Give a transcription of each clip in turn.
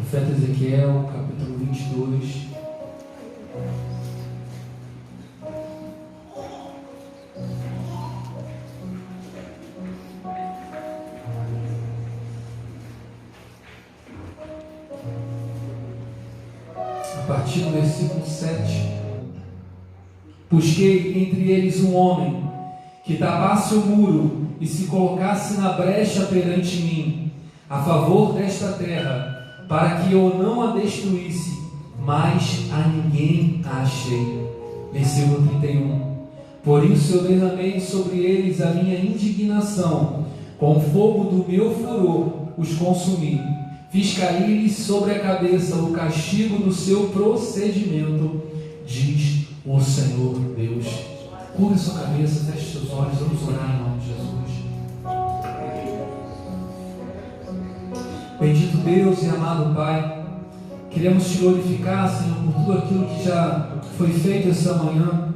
Profeta Ezequiel, capítulo 22. A partir do versículo 7. Busquei entre eles um homem que tapasse o muro e se colocasse na brecha perante mim, a favor desta terra, para que eu não a destruísse, mas a ninguém a achei. Versículo 31. Por isso eu derramei sobre eles a minha indignação, com o fogo do meu furor os consumi. Fiz cair-lhes sobre a cabeça o castigo do seu procedimento, diz o Senhor Deus. Curve sua cabeça, feche seus olhos, vamos orar em nome de Jesus. Bendito Deus e amado Pai, queremos te glorificar, Senhor, por tudo aquilo que já foi feito essa manhã,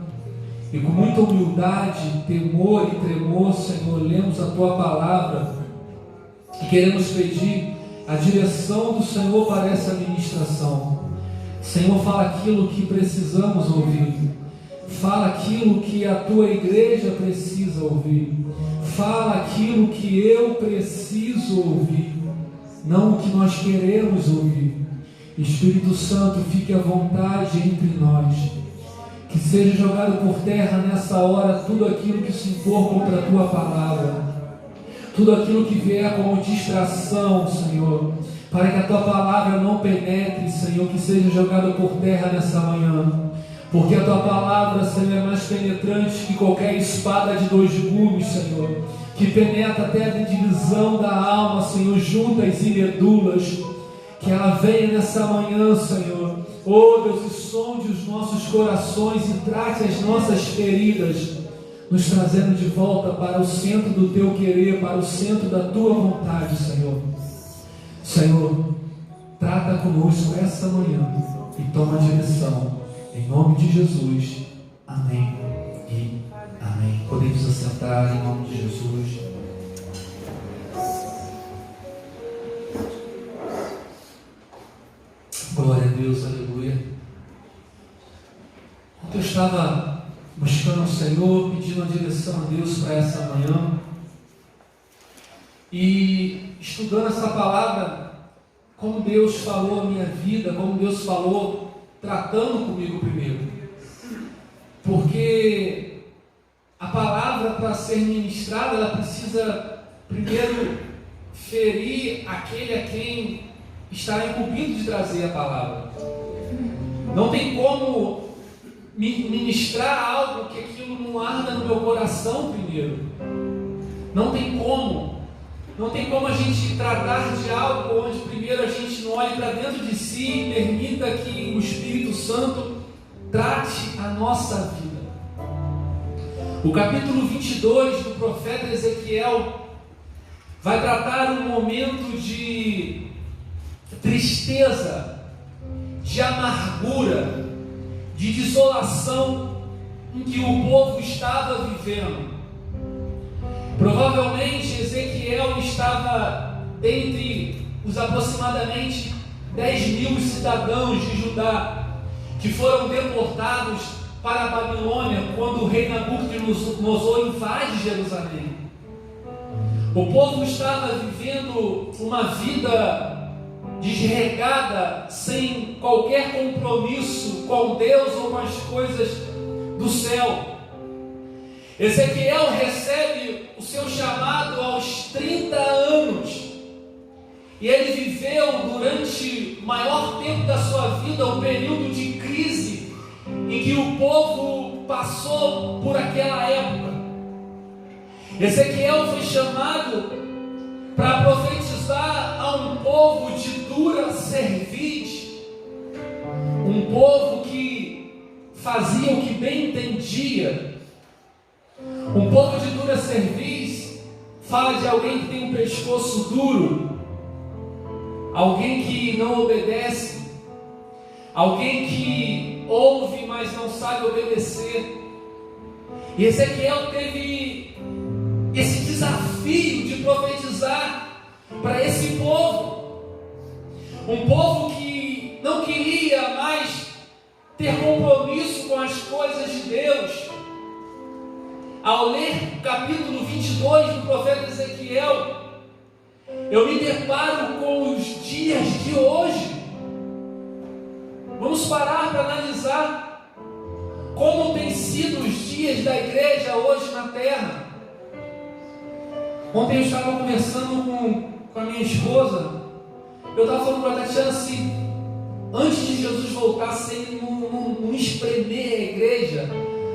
e com muita humildade, temor e tremor, Senhor, lemos a Tua palavra e queremos pedir a direção do Senhor para essa ministração. Senhor, fala aquilo que precisamos ouvir, fala aquilo que a Tua igreja precisa ouvir, fala aquilo que eu preciso ouvir, não o que nós queremos ouvir. Espírito Santo, fique à vontade entre nós, que seja jogado por terra nessa hora tudo aquilo que se impor contra a Tua palavra, tudo aquilo que vier como distração, Senhor, para que a Tua palavra não penetre, Senhor, que seja jogado por terra nessa manhã, porque a Tua palavra, Senhor, é mais penetrante que qualquer espada de 2 gumes, Senhor, que penetra até a divisão da alma, Senhor, juntas e medulas. Que ela venha nessa manhã, Senhor, oh Deus, e sonde os nossos corações e trate as nossas feridas, nos trazendo de volta para o centro do Teu querer, para o centro da Tua vontade, Senhor. Senhor, trata conosco essa manhã e toma a direção, em nome de Jesus. Amém e amém. Podemos assentar em nome de Jesus. Glória a Deus, aleluia. Eu estava buscando o Senhor, pedindo a direção a Deus para essa manhã, e estudando essa palavra, como Deus falou a minha vida, como Deus falou, tratando comigo primeiro, porque a palavra, para ser ministrada, ela precisa primeiro ferir aquele a quem está incumbido de trazer a palavra. Não tem como ministrar algo que aquilo não arda no meu coração primeiro. Não tem como a gente tratar de algo onde primeiro a gente não olhe para dentro de si e permita que o Espírito Santo trate a nossa vida. O capítulo 22 do profeta Ezequiel vai tratar um momento de tristeza, de amargura, de desolação em que o povo estava vivendo. Provavelmente Ezequiel estava entre os aproximadamente 10.000 cidadãos de Judá que foram deportados para a Babilônia quando o rei Nabucodonosor invade Jerusalém. O povo estava vivendo uma vida desregada, sem qualquer compromisso com Deus ou com as coisas do céu. Ezequiel recebe o seu chamado aos 30 anos, e ele viveu durante o maior tempo da sua vida um período de crise em que o povo passou por aquela época. Ezequiel foi chamado para profetizar a um povo de dura cerviz, um povo que fazia o que bem entendia. Um povo de dura cerviz fala de alguém que tem um pescoço duro, alguém que não obedece, alguém que ouve, mas não sabe obedecer. E Ezequiel teve esse desafio de profetizar para esse povo, um povo ter compromisso com as coisas de Deus. Ao ler o capítulo 22 do profeta Ezequiel, eu me deparo com os dias de hoje. Vamos parar para analisar como têm sido os dias da igreja hoje na terra. Ontem eu estava conversando com a minha esposa. Eu estava falando para a Tatiana assim, antes de Jesus voltar, se ele não espremer a igreja,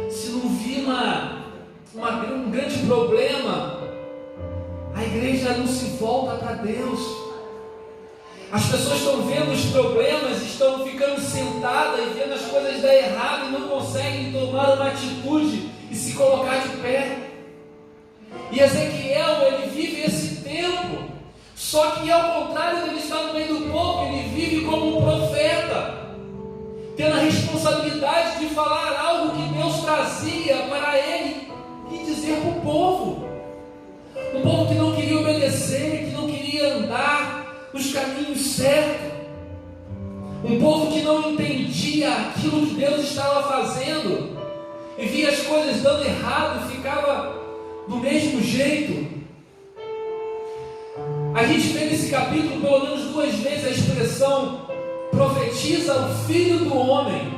se não vir um grande problema, a igreja não se volta para Deus. As pessoas estão vendo os problemas, estão ficando sentadas e vendo as coisas dar errado e não conseguem tomar uma atitude e se colocar de pé. E Ezequiel, ele vive esse tempo, só que ao contrário dele estar no meio do povo, ele vive como um profeta, tendo a responsabilidade de falar algo que Deus trazia para ele e dizer para o povo. Um povo que não queria obedecer, que não queria andar nos caminhos certos. Um povo que não entendia aquilo que Deus estava fazendo e via as coisas dando errado e ficava do mesmo jeito. A gente vê nesse capítulo pelo menos 2 vezes a expressão profetiza o Filho do Homem.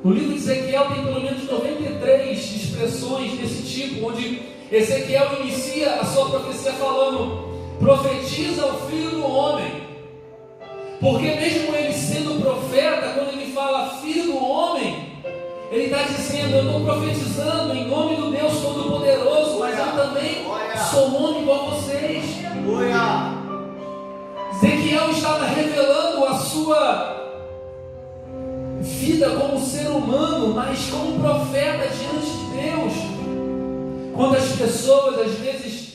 No livro de Ezequiel tem pelo menos 93 expressões desse tipo, onde Ezequiel inicia a sua profecia falando: profetiza o Filho do Homem. Porque mesmo ele sendo profeta, quando ele fala Filho do Homem, ele está dizendo: eu estou profetizando em nome do Deus Todo-Poderoso, mas eu também sou homem igual a vocês. Ezequiel estava revelando a sua vida como ser humano, mas como profeta diante de Deus. Quando as pessoas às vezes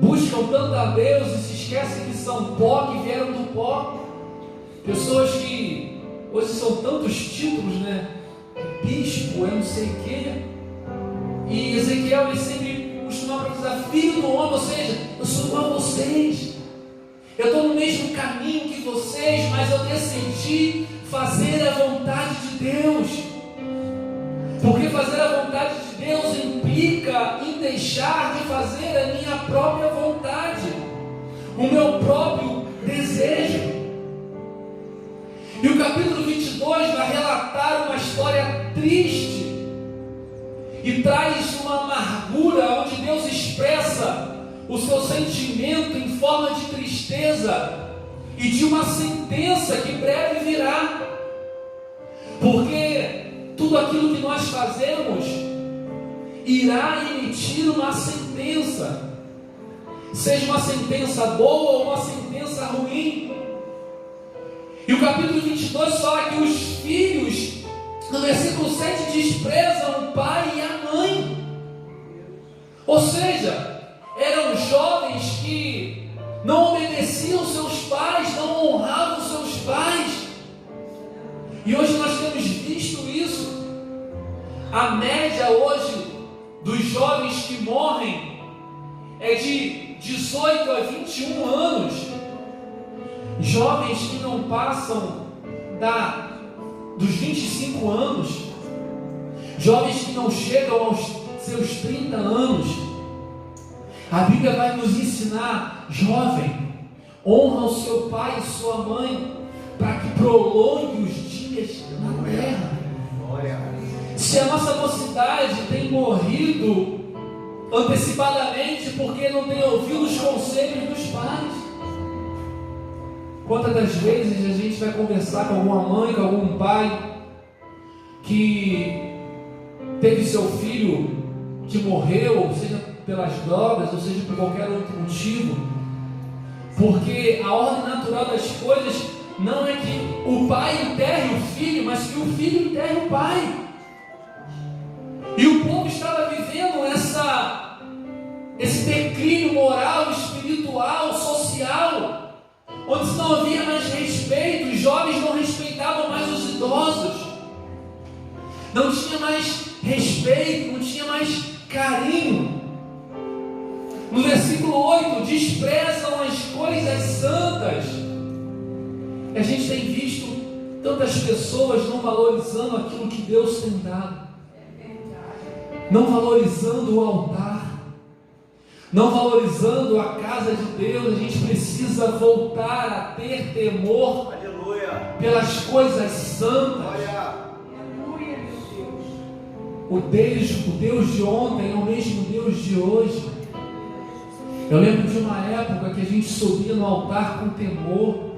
buscam tanto a Deus e se esquecem que são pó, que vieram do pó. Pessoas que hoje são tantos títulos, né? Bispo, não sei o quê. E Ezequiel, ele sempre costumava profetizar Filho do Homem, ou seja, eu sou igual a vocês. Eu estou no mesmo caminho que vocês, mas eu decidi fazer a vontade de Deus. Porque fazer a vontade de Deus implica em deixar de fazer a minha própria vontade, o meu próprio desejo. E o capítulo 22 vai relatar uma história triste e traz uma amargura, onde Deus expressa o seu sentimento em forma de tristeza e de uma sentença que breve virá. Porque tudo aquilo que nós fazemos irá emitir uma sentença, seja uma sentença boa ou uma sentença ruim. E o capítulo 22 fala que os filhos, no versículo 7, desprezam o pai e a mãe. Ou seja, eram jovens que não obedeciam seus pais, não honravam seus pais. E hoje nós temos visto isso. A média hoje dos jovens que morrem é de 18 a 21 anos. Jovens que não passam dos 25 anos. Jovens que não chegam aos seus 30 anos. A Bíblia vai nos ensinar: jovem, honra o seu pai e sua mãe, para que prolongue os dias na terra. Se a nossa mocidade tem morrido antecipadamente porque não tem ouvido os conselhos dos pais. Quantas das vezes a gente vai conversar com alguma mãe, com algum pai que teve seu filho que morreu, seja pelas drogas, ou seja por qualquer outro motivo, porque a ordem natural das coisas não é que o pai enterre o filho, mas que o filho enterre o pai. E o povo estava vivendo esse declínio moral, espiritual, social, onde não havia mais respeito. Os jovens não respeitavam mais os idosos, não tinha mais respeito, não tinha mais carinho. No versículo 8, desprezam as coisas santas. A gente tem visto tantas pessoas não valorizando aquilo que Deus tem dado, não valorizando o altar, não valorizando a casa de Deus. A gente precisa voltar a ter temor, aleluia, pelas coisas santas. Aleluia, o Deus de ontem é o mesmo Deus de hoje. Eu lembro de uma época que a gente subia no altar com temor,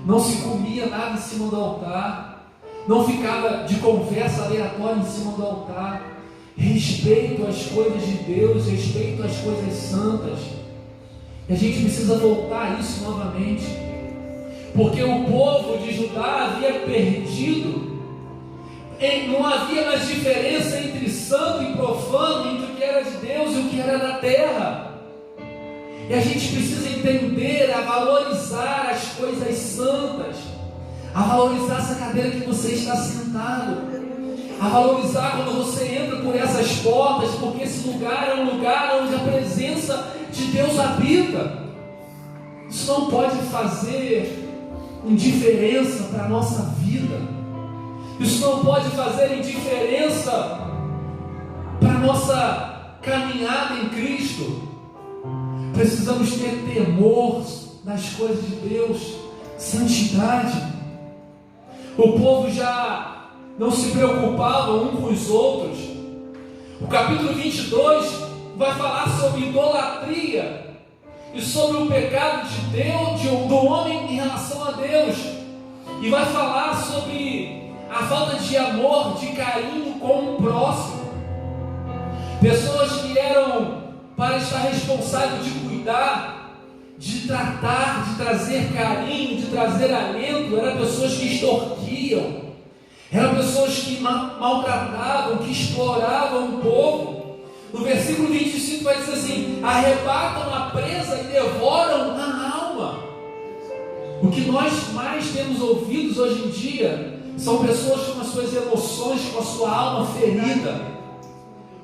não se comia nada em cima do altar, não ficava de conversa aleatória em cima do altar. Respeito às coisas de Deus, respeito às coisas santas. E a gente precisa voltar a isso novamente, porque o povo de Judá havia perdido, não havia mais diferença entre santo e profano, entre o que era de Deus e o que era da terra. E a gente precisa entender, a valorizar as coisas santas, a valorizar essa cadeira que você está sentado, a valorizar quando você entra por essas portas, porque esse lugar é um lugar onde a presença de Deus habita. Isso não pode fazer indiferença para a nossa vida, isso não pode fazer indiferença para a nossa caminhada em Cristo. Precisamos ter temor das coisas de Deus, santidade. O povo já não se preocupava um com os outros. O capítulo 22 vai falar sobre idolatria e sobre o pecado de Deus, do homem em relação a Deus, e vai falar sobre a falta de amor, de carinho com o próximo. Pessoas que eram para estar responsável de cuidar, de tratar, de trazer carinho, de trazer alento, eram pessoas que extorquiam, eram pessoas que maltratavam, que exploravam o povo. No versículo 25 vai dizer assim: arrebatam a presa e devoram a alma. O que nós mais temos ouvido hoje em dia são pessoas com as suas emoções, com a sua alma ferida,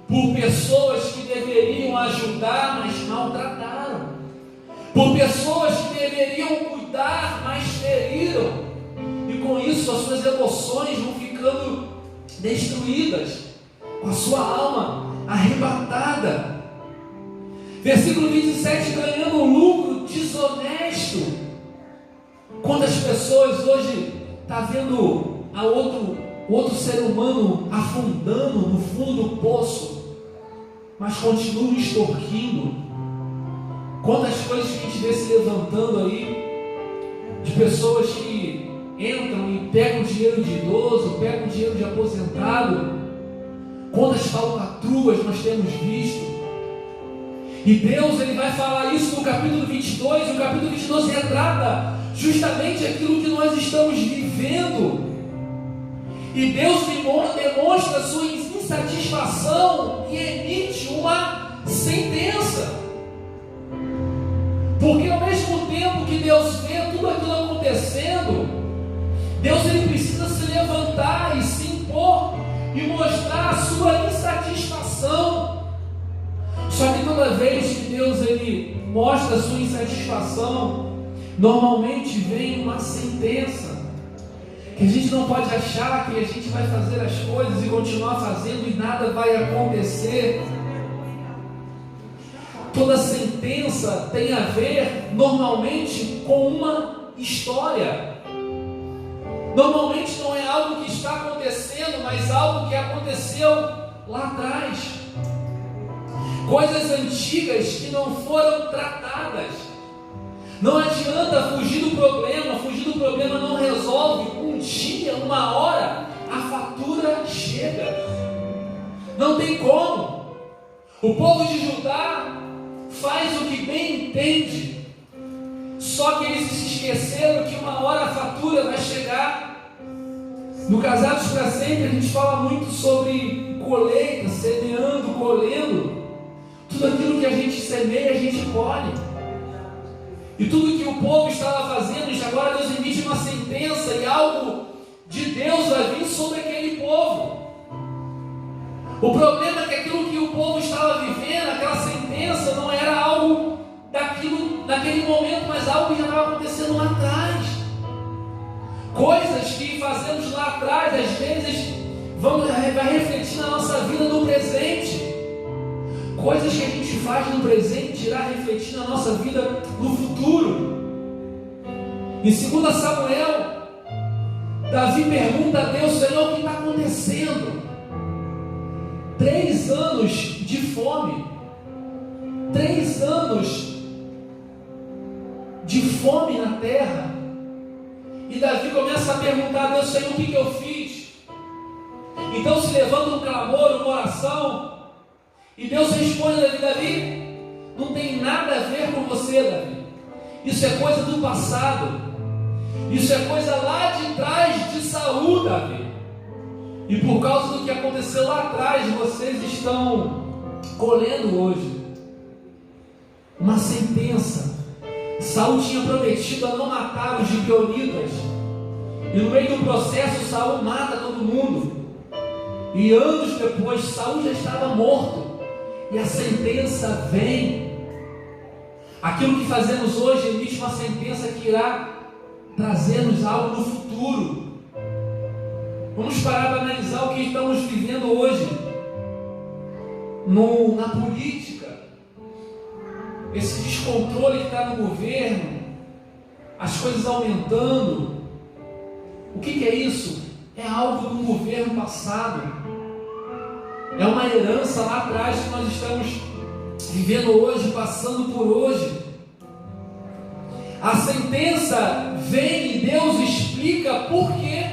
por pessoas que deveriam ajudar, mas maltrataram, por pessoas que deveriam cuidar, mas feriram, e com isso as suas emoções vão ficando destruídas, com a sua alma arrebatada. Versículo 27, ganhando um lucro desonesto. Quantas pessoas hoje estão vendo outro ser humano afundando no fundo do poço, mas continuam extorquindo? Quantas coisas que a gente vê se levantando aí, de pessoas que entram e pegam dinheiro de idoso, pegam dinheiro de aposentado. Quantas falcatruas nós temos visto. E Deus, Ele vai falar isso no capítulo 22, e o capítulo 22 retrata justamente aquilo que nós estamos vivendo. E Deus demonstra a sua insatisfação e emite uma sentença. Porque ao mesmo tempo que Deus vê tudo aquilo acontecendo, Deus ele precisa se levantar e se impor e mostrar a sua insatisfação. Só que toda vez que Deus ele mostra a sua insatisfação, normalmente vem uma sentença. Que a gente não pode achar que a gente vai fazer as coisas e continuar fazendo e nada vai acontecer. Toda sentença tem a ver normalmente com uma história. Normalmente não é algo que está acontecendo, mas algo que aconteceu lá atrás. Coisas antigas que não foram tratadas. Não adianta fugir do problema não resolve. Um dia, uma hora, a fatura chega. Não tem como. O povo de Judá faz o que bem entende, só que eles se esqueceram que uma hora a fatura vai chegar. No Casados para Sempre a gente fala muito sobre colheita, semeando, colhendo. Tudo aquilo que a gente semeia, a gente colhe. E tudo que o povo estava fazendo, e agora Deus emite uma sentença, e algo de Deus vai vir sobre aquele povo. O problema é que aquilo que o povo estava vivendo, aquela sentença, não era algo daquele momento, mas algo que já estava acontecendo lá atrás. Coisas que fazemos lá atrás, às vezes, vai refletir na nossa vida no presente. Coisas que a gente faz no presente irá refletir na nossa vida no futuro. Em 2 Samuel, Davi pergunta a Deus: Senhor, o que está acontecendo? 3 anos de fome, 3 anos de fome na terra. E Davi começa a perguntar a Deus: Senhor, o que eu fiz? Então se levanta um clamor, uma oração, e Deus responde a Davi: Davi, não tem nada a ver com você, Davi. Isso é coisa do passado. Isso é coisa lá de trás de Saul, Davi. E por causa do que aconteceu lá atrás, vocês estão colhendo hoje uma sentença. Saul tinha prometido a não matar os gibeonitas, e no meio do processo Saul mata todo mundo. E anos depois Saul já estava morto, e a sentença vem. Aquilo que fazemos hoje emite uma sentença que irá trazer-nos algo no futuro. Vamos parar para analisar o que estamos vivendo hoje na política, esse descontrole que está no governo, as coisas aumentando. O que é isso? É algo do governo passado, é uma herança lá atrás que nós estamos vivendo hoje, passando por hoje. A sentença vem e Deus explica por quê.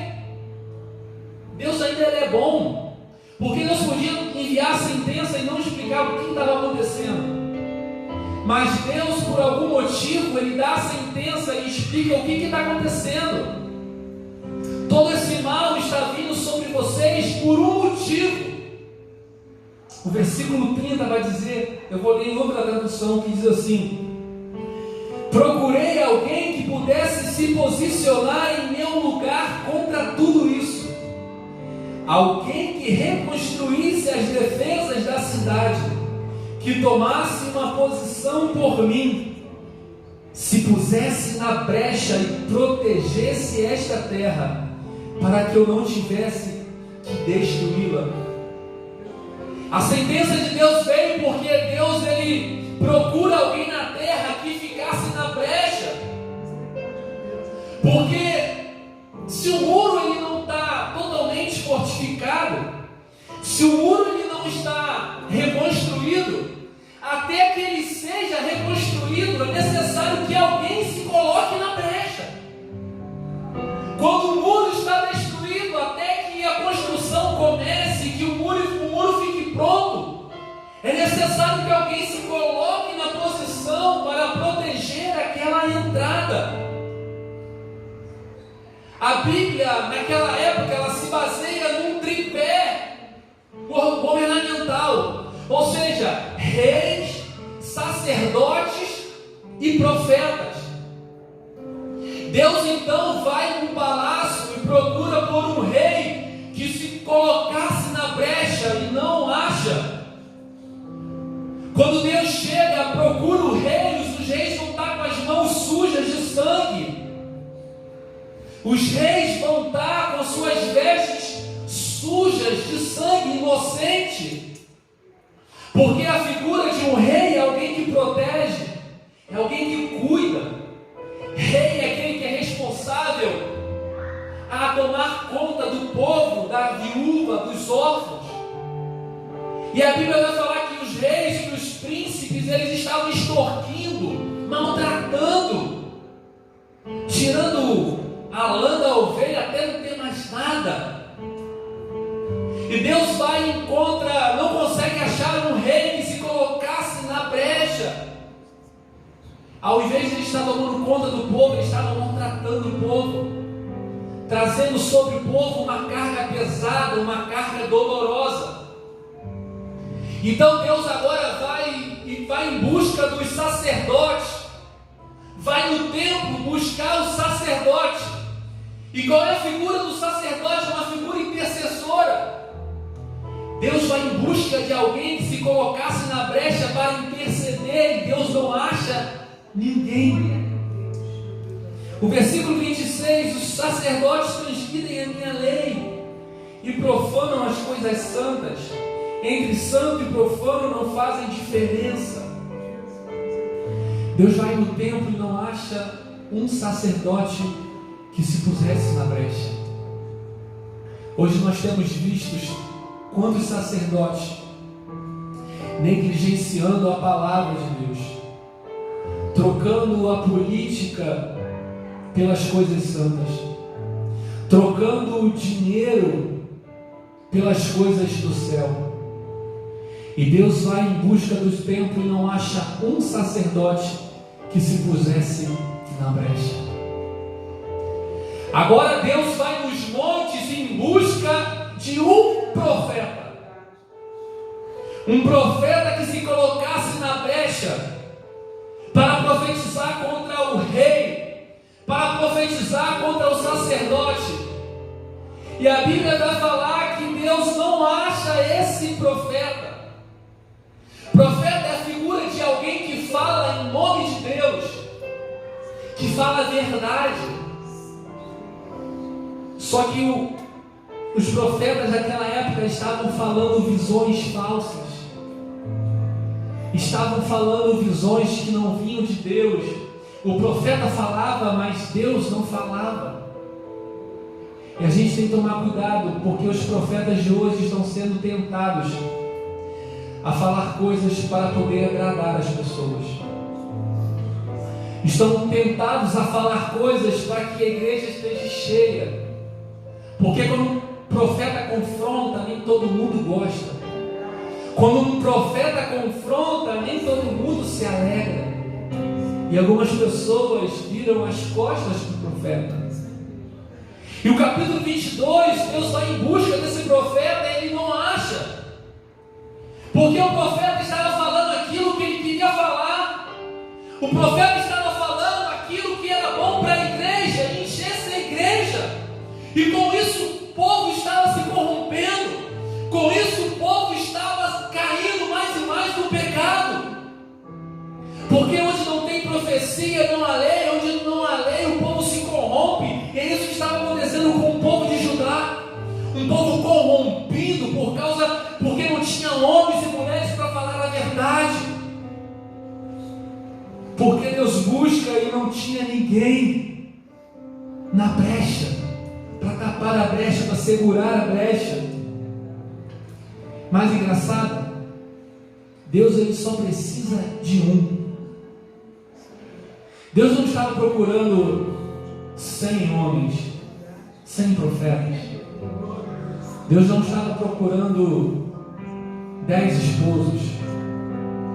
Deus ainda é bom, porque Deus podia enviar a sentença e não explicar o que estava acontecendo. Mas Deus, por algum motivo, Ele dá a sentença e explica o que está acontecendo. Todo esse mal está vindo sobre vocês por um motivo. O versículo 30 vai dizer, eu vou ler em outra tradução, que diz assim: procurei alguém que pudesse se posicionar em meu lugar contra tudo isso. Alguém que reconstruísse as defesas da cidade, que tomasse uma posição por mim, se pusesse na brecha e protegesse esta terra, para que eu não tivesse que destruí-la. A sentença de Deus veio porque Deus, Ele procura alguém na terra que ficasse na brecha. Porque se o muro ele não está totalmente fortificado, se o muro ele não está reconstruído, até que ele seja reconstruído, é necessário que alguém se coloque na brecha. Quando o muro está destruído, até que a construção comece, que o muro fique pronto, é necessário que alguém se coloque na posição para proteger aquela entrada. A Bíblia, naquela época, ela se baseia num tripé governamental, ou seja, reis, sacerdotes e profetas. Deus então vai no palácio e procura por um rei que se colocasse na brecha e não acha. Quando Deus chega, procura o rei, os reis vão estar com as mãos sujas de sangue. Os reis vão estar com suas vestes sujas de sangue inocente. Porque a figura de um rei é alguém que protege, é alguém que cuida. Rei é aquele que é responsável a tomar conta do povo, da viúva, dos órfãos. E a Bíblia vai falar que os reis e os príncipes, eles estavam extorquindo, maltratando, tirando a lã da ovelha até não ter mais nada. E Deus vai e encontra, não consegue achar um rei que se colocasse na brecha. Ao invés de ele estar tomando conta do povo, ele estava maltratando o povo, trazendo sobre o povo uma carga pesada, uma carga dolorosa. Então Deus agora vai em busca dos sacerdotes, vai no templo buscar o sacerdote. E qual é a figura do sacerdote? É uma figura intercessora. Deus vai em busca de alguém que se colocasse na brecha para interceder, e Deus não acha ninguém. O versículo 26, os sacerdotes transgridem a minha lei e profanam as coisas santas. Entre santo e profano não fazem diferença. Deus vai no templo e não acha um sacerdote que se pusesse na brecha. Hoje nós temos visto quantos sacerdotes negligenciando a palavra de Deus, trocando a política pelas coisas santas, trocando o dinheiro pelas coisas do céu. E Deus vai em busca do templo e não acha um sacerdote que se pusesse na brecha. Agora Deus vai nos montes em busca de um profeta. Um profeta que se colocasse na brecha para profetizar contra o rei, para profetizar contra o sacerdote. E a Bíblia vai falar que Deus não acha esse profeta. Profeta é a figura de alguém que fala em nome de Deus, que fala a verdade. Só que os profetas daquela época estavam falando visões falsas, estavam falando visões que não vinham de Deus. O profeta falava, mas Deus não falava. E a gente tem que tomar cuidado, porque os profetas de hoje estão sendo tentados a falar coisas para poder agradar as pessoas. Estão tentados a falar coisas para que a igreja esteja cheia. Porque quando um profeta confronta, nem todo mundo gosta. Quando um profeta confronta, nem todo mundo se alegra. E algumas pessoas viram as costas do profeta. E o capítulo 22, Deus vai em busca desse profeta e ele não acha. Porque o profeta estava falando aquilo que ele queria falar. O profeta estava falando aquilo que era bom para a igreja, e enchesse a igreja. E com isso o povo estava se corrompendo. Com isso o povo estava caindo mais e mais no pecado. Porque onde não tem profecia, não há lei. Onde não há lei, o povo se corrompe. E é isso que estava acontecendo com o povo de Judá. Um povo corrompido porque não tinha homens e mulheres para falar a verdade. Porque Deus busca e não tinha ninguém na brecha, para tapar a brecha, para segurar a brecha. Mais engraçado, Deus ele só precisa de um. Deus não estava procurando 100 homens, 100 profetas. Deus não estava procurando 10 esposos,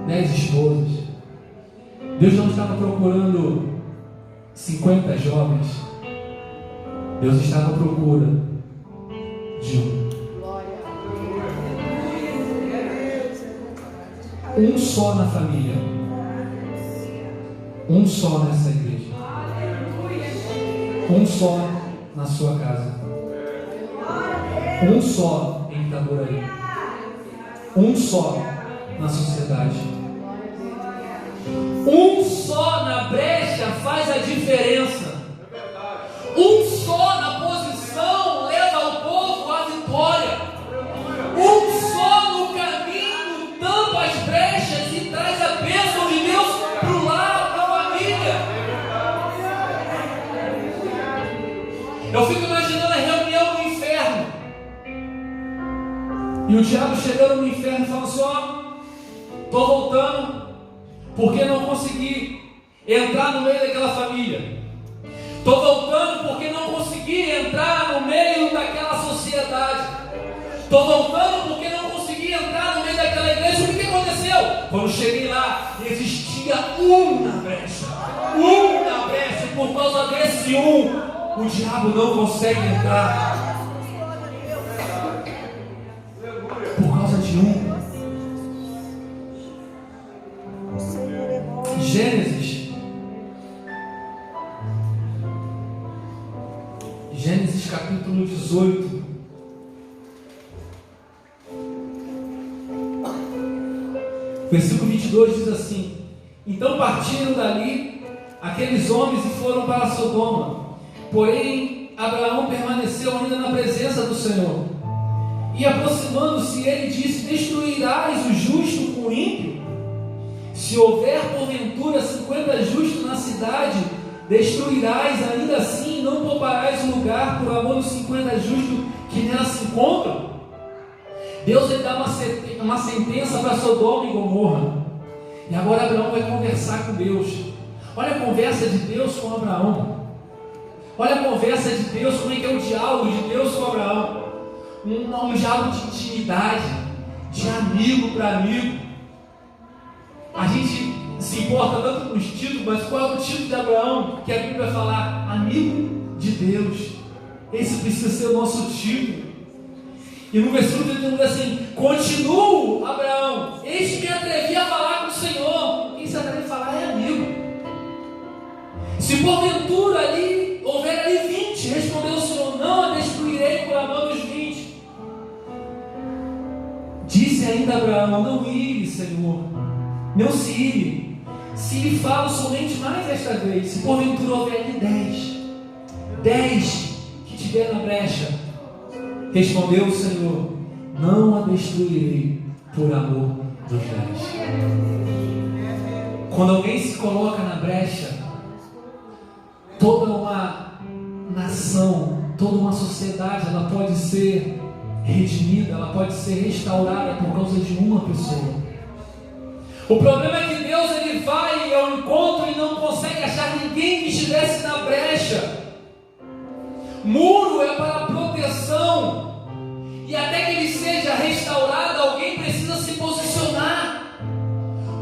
10 esposas. Deus não estava procurando 50 jovens. Deus estava à procura de um. Um só na família. Um só nessa igreja. Um só na sua casa. Um só em Itaboraí. Um só na sociedade. Um só na brecha faz a diferença. Um só na posição leva o povo à vitória. Um só no caminho tampa as brechas e traz a bênção de Deus para o lar, para a família. Eu fico imaginando a reunião no inferno. E o diabo chegando no inferno e falando assim: ó, estou voltando porque não consegui entrar no meio daquela família. Estou voltando porque não consegui entrar no meio daquela sociedade. Estou voltando porque não consegui entrar no meio daquela igreja. O que aconteceu? Quando cheguei lá, existia um na brecha. Um na brecha. E por causa desse o diabo não consegue entrar. Por causa de um. Gênesis capítulo 18. Versículo 22 diz assim: então partiram dali aqueles homens e foram para Sodoma. Porém, Abraão permaneceu ainda na presença do Senhor. E aproximando-se, ele disse: destruirás o justo com o ímpio? Se houver porventura 50 justos na cidade, destruirás ainda assim e não pouparás o lugar por amor dos 50 justos que nela se encontram? Deus ele dá uma sentença para Sodoma e Gomorra. E agora Abraão vai conversar com Deus. Olha a conversa de Deus com Abraão. Olha a conversa de Deus, como é que é o diálogo de Deus com Abraão. Um diálogo de intimidade, de amigo para amigo. A gente se importa tanto com os títulos, mas qual é o título de Abraão? Que a Bíblia vai falar: amigo de Deus. Esse precisa ser o nosso título. E no versículo 31 diz assim: continuo, Abraão, eis que me atrevi a falar com o Senhor. Quem se atreve a falar é amigo. Se porventura ali houver ali 20, respondeu o Senhor: não a destruirei por amor dos 20. Disse ainda Abraão: não ire, Senhor, não se ire, se lhe falo somente mais esta vez. Se porventura houver ali 10 que tiver na brecha, respondeu o Senhor: não a destruirei por amor dos 10. Quando alguém se coloca na brecha, toda uma nação, toda uma sociedade, ela pode ser redimida, ela pode ser restaurada por causa de uma pessoa. O problema é que Deus ele vai ao encontro e não consegue achar ninguém que estivesse na brecha. Muro é para proteção, e até que ele seja restaurado, alguém precisa se posicionar.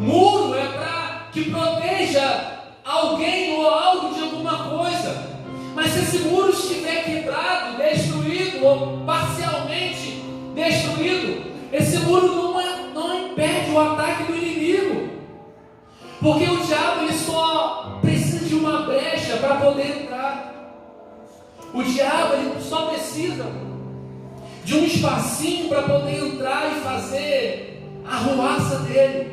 Muro é para que proteja alguém ou algo de alguma coisa. Mas se esse muro estiver quebrado, destruído ou parcialmente destruído, esse muro não impede o ataque do inimigo, porque o diabo ele só precisa de uma brecha para poder entrar. O diabo ele só precisa de um espacinho para poder entrar e fazer a arruaça dele.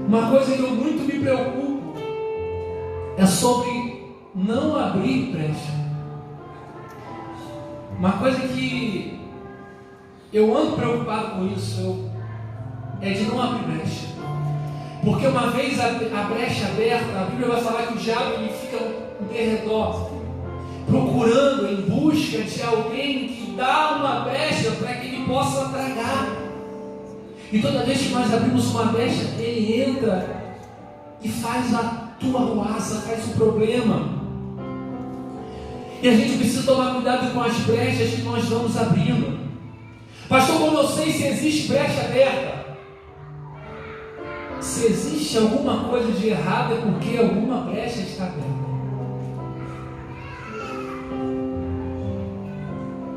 Uma coisa que eu muito me preocupo é sobre não abrir brecha. Uma coisa que eu ando preocupado com isso é de não abrir brecha. Porque uma vez a brecha aberta, a Bíblia vai falar que o diabo ele fica em derredor, procurando, em busca de alguém que dá uma brecha para que ele possa tragar. E toda vez que nós abrimos uma brecha, ele entra e faz a tua arruaça, faz o problema. E a gente precisa tomar cuidado com as brechas que nós vamos abrindo. Pastor, como eu sei se existe brecha aberta? Se existe alguma coisa de errado é porque alguma brecha está aberta.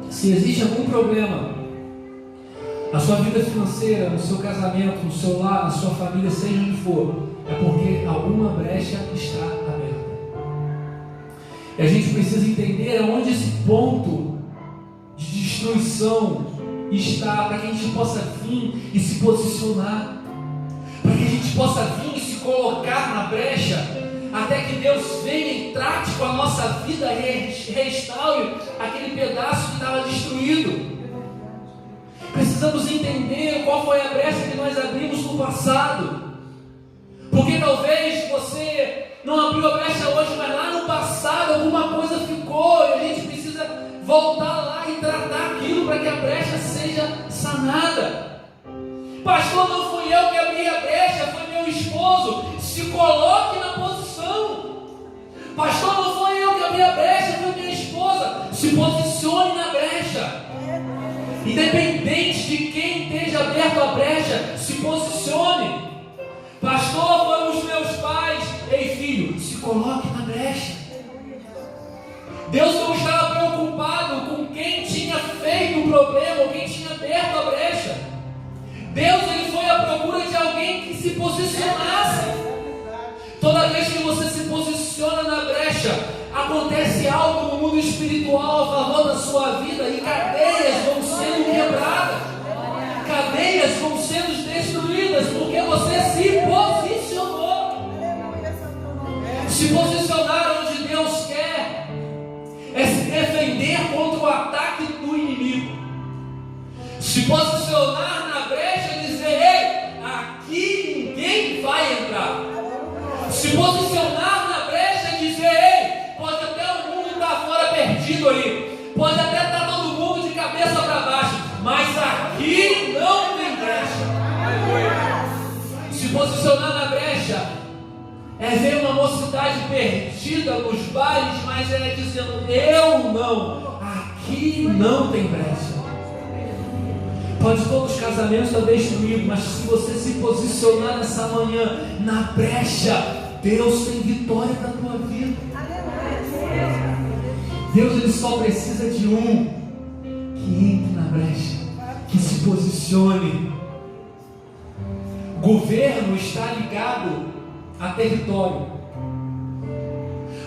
Se existe algum problema na sua vida financeira, no seu casamento, no seu lar, na sua família, seja onde for, é porque alguma brecha está aberta. E a gente precisa entender aonde esse ponto de destruição está, para que a gente possa vir e se posicionar, para que a gente possa vir e se colocar na brecha, até que Deus venha e trate com a nossa vida e restaure aquele pedaço que estava destruído. Precisamos entender qual foi a brecha que nós abrimos no passado, porque talvez você não abriu a brecha hoje, mas lá no passado alguma coisa ficou, e a gente precisa voltar lá e tratar aquilo para que a brecha seja sanada. Pastor, não fui eu que abri a brecha, foi meu esposo. Se coloque na posição. Pastor, não foi eu que abri a brecha, foi minha esposa. Se posicione na brecha. Independente de quem esteja aberto a brecha, se posicione. Pastor, foram os meus pais. Ei, filho, se coloque na brecha. Deus não estava preocupado com quem tinha feito o problema ou quem tinha aberto a brecha. Deus ele foi à procura de alguém que se posicionasse. Toda vez que você se posiciona na brecha, acontece algo no mundo espiritual a favor da sua vida e cadeias vão sendo quebradas, cadeias vão sendo destruídas, porque você se posicionou. Se posicionar onde Deus quer é se defender contra o ataque do inimigo. Se posicionar na brecha e dizer: ei, aqui ninguém vai entrar. Se posicionar na brecha e dizer: ei, pode até o mundo estar fora perdido aí, pode até estar todo mundo de cabeça para baixo, mas aqui não tem brecha. Se posicionar na brecha é ver uma mocidade perdida nos bares, mas é dizendo: eu não, aqui não tem brecha. Pode todos os casamentos estar destruídos, mas se você se posicionar nessa manhã na brecha, Deus tem vitória para a tua vida. Deus, ele só precisa de um que entre na brecha, que se posicione. Governo está ligado a território,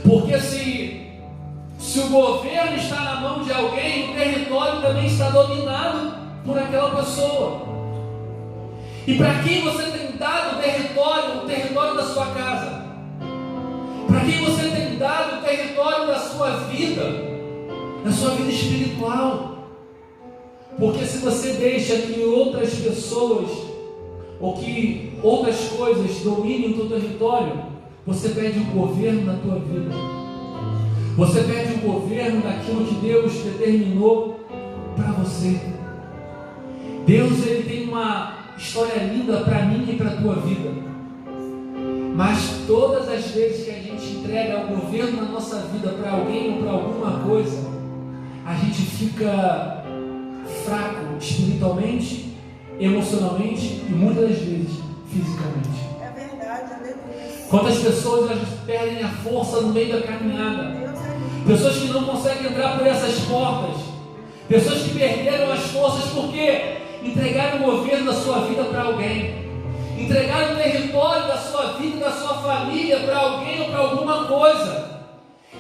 porque se o governo está na mão de alguém, o território também está dominado por aquela pessoa. E para quem você tem dado o território da sua casa? Para quem você tem dado o território da sua vida espiritual? Porque se você deixa que outras pessoas ou que outras coisas dominem o teu território, você perde o governo da tua vida. Você perde o governo daquilo que Deus determinou para você. Deus, ele tem uma história linda para mim e para a tua vida. Mas todas as vezes que a gente entrega o governo da nossa vida para alguém ou para alguma coisa, a gente fica fraco espiritualmente, emocionalmente e muitas das vezes fisicamente. É verdade, aleluia. Quantas pessoas elas perdem a força no meio da caminhada? Pessoas que não conseguem entrar por essas portas. Pessoas que perderam as forças porque entregaram o governo da sua vida para alguém. Entregaram o território da sua vida e da sua família para alguém ou para alguma coisa.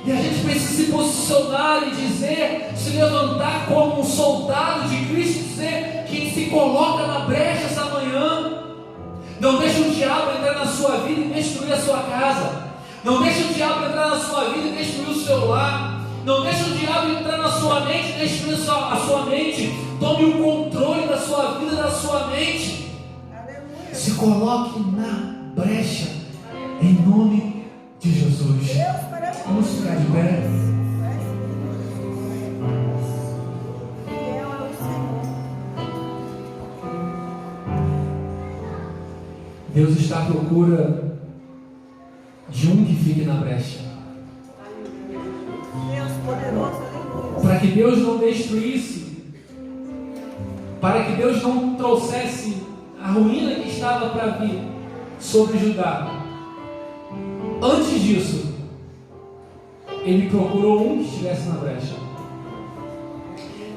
E a gente precisa se posicionar e dizer, se levantar como um soldado de Cristo, dizer que se coloca na brecha essa manhã. Não deixe o diabo entrar na sua vida e destruir a sua casa. Não deixe o diabo entrar na sua vida e destruir o seu lar. Não deixe o diabo entrar na sua mente e destruir a sua mente. Tome o controle da sua vida e da sua mente. Aleluia. Se coloque na brecha em nome de Jesus. Vamos ficar de pé. Deus está à procura de um que fique na brecha. Para que Deus não destruísse, para que Deus não trouxesse a ruína que estava para vir sobre Judá. Antes disso, Ele procurou um que estivesse na brecha.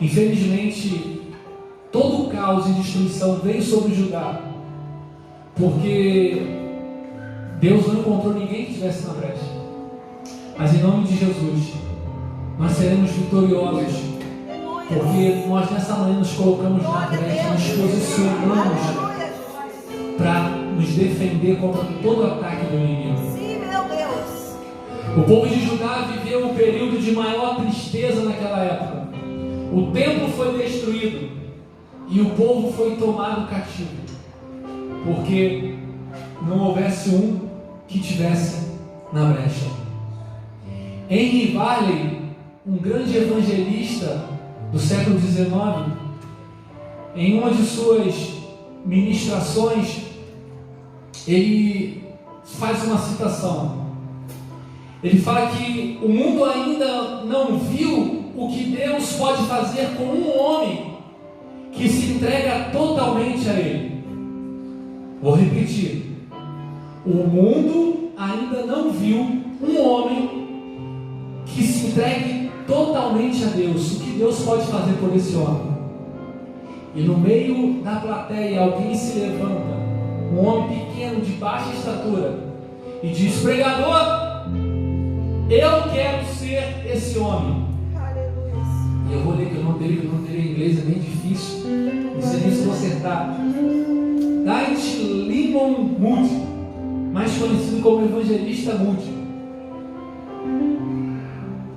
Infelizmente, todo o caos e destruição veio sobre Judá, porque Deus não encontrou ninguém que estivesse na brecha. Mas em nome de Jesus, nós seremos vitoriosos, porque nós nessa manhã nos colocamos na brecha, nos posicionamos para nos defender contra todo ataque do inimigo. O povo de Judá viveu um período de maior tristeza naquela época. O templo foi destruído e o povo foi tomado cativo, porque não houvesse um que estivesse na brecha. Henry Varley, um grande evangelista do século XIX, em uma de suas ministrações, ele faz uma citação. Ele fala que o mundo ainda não viu o que Deus pode fazer com um homem que se entrega totalmente a Ele. Vou repetir. O mundo ainda não viu um homem que se entregue totalmente a Deus. O que Deus pode fazer por esse homem? E no meio da plateia alguém se levanta, um homem pequeno, de baixa estatura, e diz: pregador, eu quero ser esse homem. E eu vou ler que o nome dele, que o nome dele em inglês é bem difícil, não sei nem se vou acertar. Dwight Lyman Moody, mais conhecido como Evangelista Moody.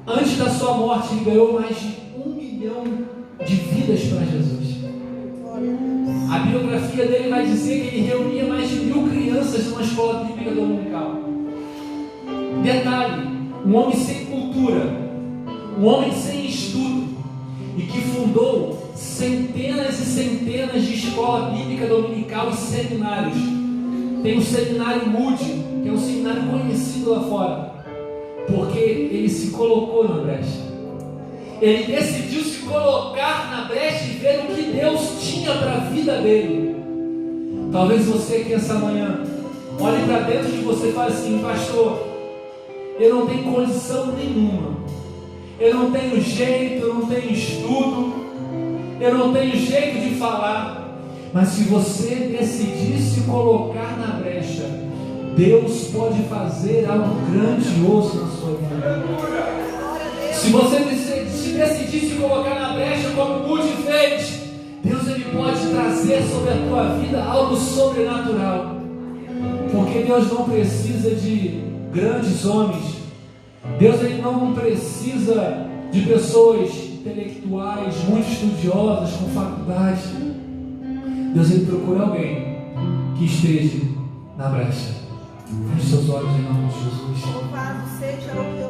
Antes da sua morte, ele ganhou mais de 1 milhão de vidas para Jesus. A biografia dele vai dizer que ele reunia mais de 1000 crianças numa escola bíblica dominical. Detalhe, um homem sem cultura, um homem sem estudo, e que fundou centenas e centenas de escola bíblica dominical e seminários. Tem o seminário Moody, que é um seminário conhecido lá fora, porque ele se colocou na brecha. Ele decidiu se colocar na brecha e ver o que Deus tinha para a vida dele. Talvez você aqui essa manhã olhe para dentro de você e fale assim: pastor, eu não tenho condição nenhuma, eu não tenho jeito, eu não tenho estudo, eu não tenho jeito de falar. Mas se você decidir se colocar na brecha, Deus pode fazer algo grandioso na sua vida. Se você decidir se colocar na brecha como o Moody fez, Deus ele pode trazer sobre a tua vida algo sobrenatural. Porque Deus não precisa de grandes homens. Deus ele não precisa de pessoas intelectuais, muito estudiosas, com faculdade. Deus ele procura alguém que esteja na brecha. Feche seus olhos em nome de Jesus. Louvado seja o teu